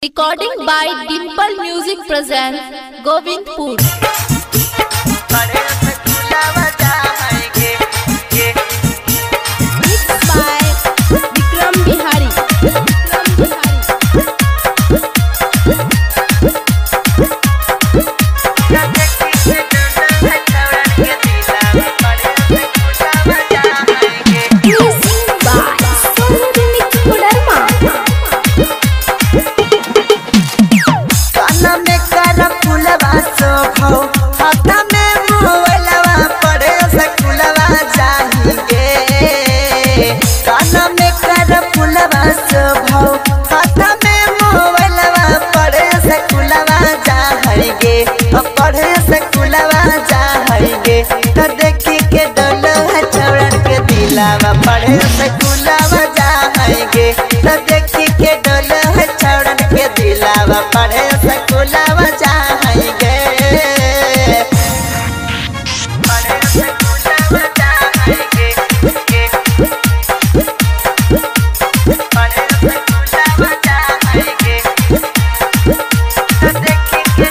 Recording by Dimple Music presents Govindpur. Mixed by Vikram Bihari. पढ़े सकुलवा जाएंगे तो देखी के डोलो है छोड़न के दिलावा पढ़े सकुलवा जाएंगे तो देखी के डोलो है छोड़न के दिलावा पढ़े सकुलवा जाएंगे पढ़े सकुलवा जाएंगे पढ़े सकुलवा जाएंगे तो देखी के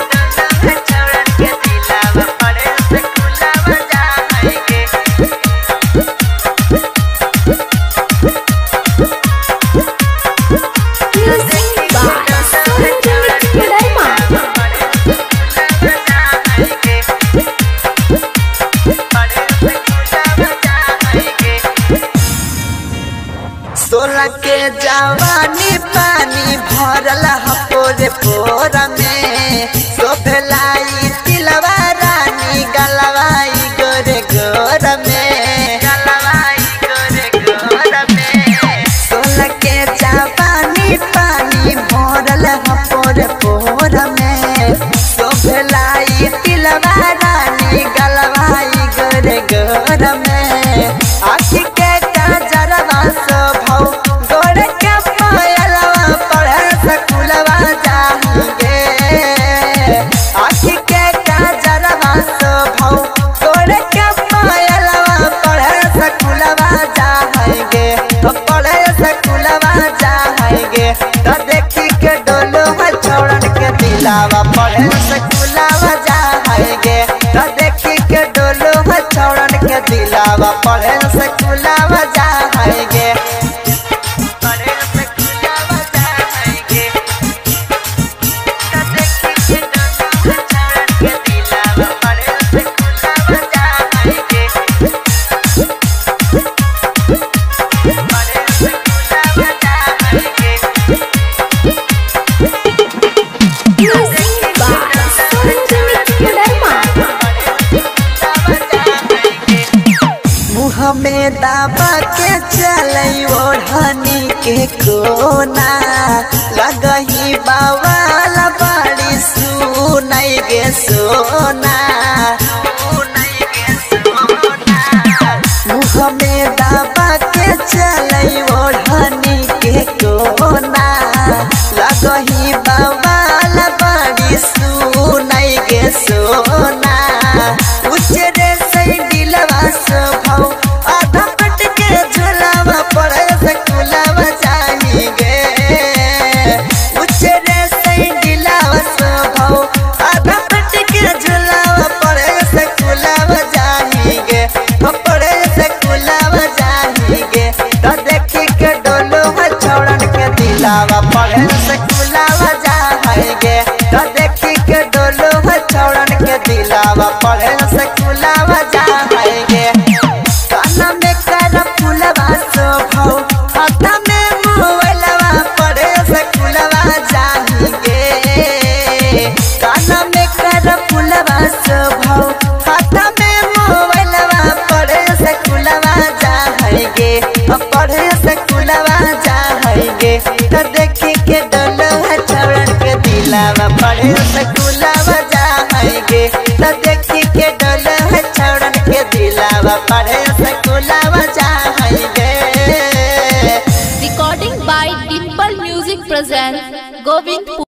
सोलह के जवानी पानी भरल पोरे पोर में शोभलाई तिलवा रानी गलवाई गोरे गोर में गलवाई गोरे गोर में सोलह के जवानी पानी भरल पोरे पोर में शोभलाई तिलवा रानी गलवाई गोरे गोर में आखी के काजरवा दिलावा पढ़े सकुलवा जाएंगे तो देखी के डोलो है छोड़न के दिलावा पढ़े सकुलवा जाएंगे पढ़े सकुलवा जाएंगे तो देखी के डोलो है छोड़न के दिलावा पढ़े सकुलवा जाएंगे पढ़े सकुलवा जाएंगे में दाबा के चलई ओढ़नी के कोना लगही बावाल बड़ी सुनई गे सोना मुँह में दाबा के चलई ओढ़नी के कोना लगही बावाल बड़ी सुनई गे सोना उचरे से दिलवा स्वभाव दिलावा पढ़े सकुलवा जाएंगे तो देखी के डोलो है छोड़न के दिलावा पढ़े सकुलवा जाएंगे काना में कर फूलवा शोभौ हाथ में मोबाइलवा पढ़े सकुलवा जाएंगे काना में कर फूलवा शोभौ हाथ में मोबाइलवा पढ़े सकुलवा जाएंगे पढ़े सकुलवा जाएंगे तो देखी के डोलो है छोड़न के दिलावा पढ़े सकुलवा जाएंगे तो देखी के डोलो है छोड़न के दिलावा पढ़े